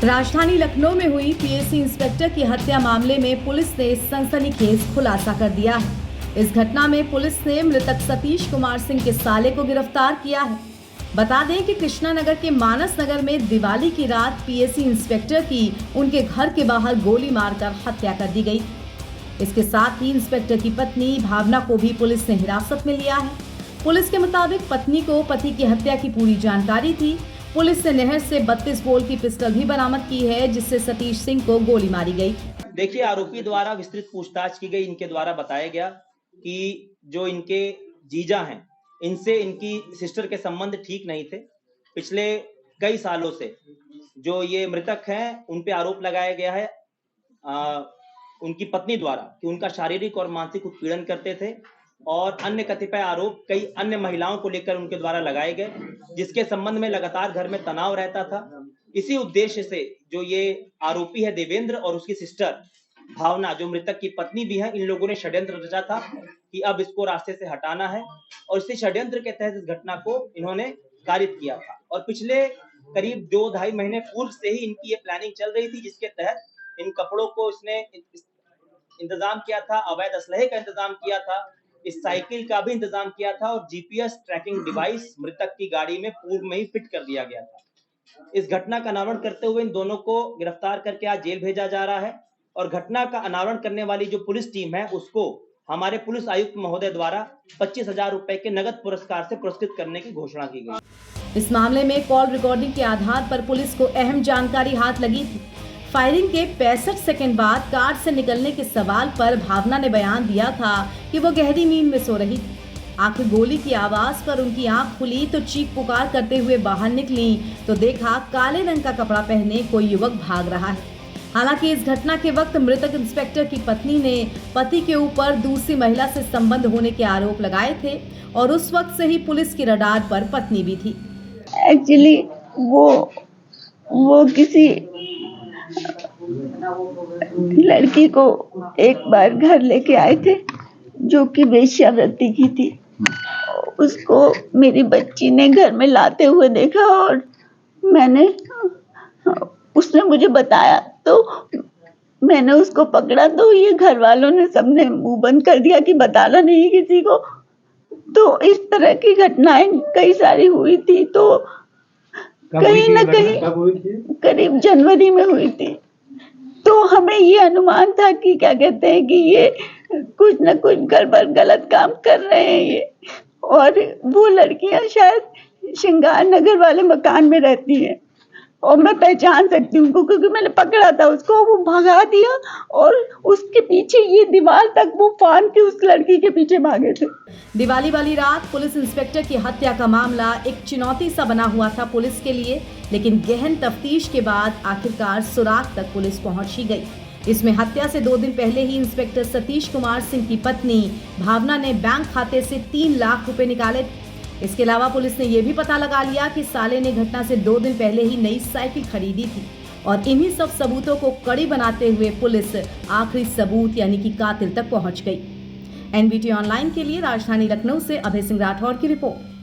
राजधानी लखनऊ में हुई पीएसी इंस्पेक्टर की हत्या मामले में पुलिस ने सनसनीखेज खुलासा कर दिया है। इस घटना में पुलिस ने मृतक सतीश कुमार सिंह के साले को गिरफ्तार किया है। बता दें कि कृष्णानगर के मानस नगर में दिवाली की रात पीएसी इंस्पेक्टर की उनके घर के बाहर गोली मारकर हत्या कर दी गई। इसके साथ ही इंस्पेक्टर की पत्नी भावना को भी पुलिस ने हिरासत में लिया है। पुलिस के मुताबिक पत्नी को पति की हत्या की पूरी जानकारी थी। पुलिस ने नहर से 32 बोल की पिस्टल भी बरामद की है, जिससे सतीश सिंह को गोली मारी गई। देखिए, आरोपी द्वारा विस्तृत पूछताछ की गई। इनके द्वारा बताया गया कि जो इनके जीजा हैं, इनसे इनकी सिस्टर के संबंध ठीक नहीं थे। पिछले कई सालों से जो ये मृतक हैं, उन पे आरोप लगाया गया है उनकी पत्नी द्वारा कि उनका शारीरिक और मानसिक उत्पीड़न करते थे, और अन्य कतिपय आरोप कई अन्य महिलाओं को लेकर उनके द्वारा लगाए गए, जिसके संबंध में लगातार घर में तनाव रहता था। इसी उद्देश्य से जो ये आरोपी है देवेंद्र और उसकी सिस्टर भावना, जो मृतक की पत्नी भी है, इन लोगों ने षड्यंत्र रचा था कि अब इसको रास्ते से हटाना है, और इसी षड्यंत्र के तहत इस घटना को इन्होंने कारित किया था। और पिछले करीब 2-2.5 महीने पूर्व से ही इनकी ये प्लानिंग चल रही थी, जिसके तहत इन कपड़ों को इसने इंतजाम किया था, अवैध असलहे का इंतजाम किया था, इस साइकिल का भी इंतजाम किया था, और जीपीएस ट्रैकिंग डिवाइस मृतक की गाड़ी में पूर्व में ही फिट कर दिया गया था। इस घटना का अनावरण करते हुए इन दोनों को गिरफ्तार करके आज जेल भेजा जा रहा है, और घटना का अनावरण करने वाली जो पुलिस टीम है, उसको हमारे पुलिस आयुक्त महोदय द्वारा 25,000 रुपए के नगद पुरस्कार से पुरस्कृत करने की घोषणा की गई। इस मामले में कॉल रिकॉर्डिंग के आधार पर पुलिस को अहम जानकारी हाथ लगी थी। फायरिंग के 65 सेकंड बाद कार से निकलने के सवाल पर भावना ने बयान दिया था कि वो गहरी नींद में सो रही थी। आखिर गोली की आवाज पर उनकी आंख खुली तो चीख पुकार करते हुए बाहर निकली तो देखा काले रंग का कपड़ा पहने कोई युवक भाग रहा है। हालांकि इस घटना के वक्त मृतक इंस्पेक्टर की पत्नी ने पति के ऊपर दूसरी महिला से संबंध होने के आरोप लगाए थे, और उस वक्त से ही पुलिस की रडार पर पत्नी भी थी। एक्चुअली वो किसी लड़की को एक बार घर लेके आए थे जो कि वेश्यावृत्ति की थी। उसको मेरी बच्ची ने घर में लाते हुए देखा, और उसने मुझे बताया, तो मैंने उसको पकड़ा, तो ये घर वालों ने सबने मुंह बंद कर दिया कि बताना नहीं किसी को। तो इस तरह की घटनाएं कई सारी हुई थी। तो कहीं ना कहीं करीब जनवरी में हुई थी। तो हमें ये अनुमान था कि क्या कहते हैं कि ये कुछ न कुछ गड़बड़ गलत काम कर रहे हैं ये, और वो लड़कियां शायद श्रृंगार नगर वाले मकान में रहती हैं, और मैं पहचान सकती हूँ क्योंकि मैंने पकड़ा था उसको। वो भगा दिया, और उसके पीछे ये दीवार तक वो फान के उस लड़की के पीछे भागे थे। दिवाली वाली रात पुलिस इंस्पेक्टर की हत्या का मामला एक चुनौती सा बना हुआ था पुलिस के लिए, लेकिन गहन तफ्तीश के बाद आखिरकार सुराग तक पुलिस पहुंच ही गई। इसमें हत्या से 2 दिन पहले ही इंस्पेक्टर सतीश कुमार सिंह की पत्नी भावना ने बैंक खाते से 3 लाख रुपए निकाले थे। इसके अलावा पुलिस ने यह भी पता लगा लिया कि साले ने घटना से 2 दिन पहले ही नई साइकिल खरीदी थी, और इन्हीं सब सबूतों को कड़ी बनाते हुए पुलिस आखिरी सबूत यानी कि कातिल तक पहुंच गई। एनबीटी ऑनलाइन के लिए राजधानी लखनऊ से अभय सिंह राठौर की रिपोर्ट।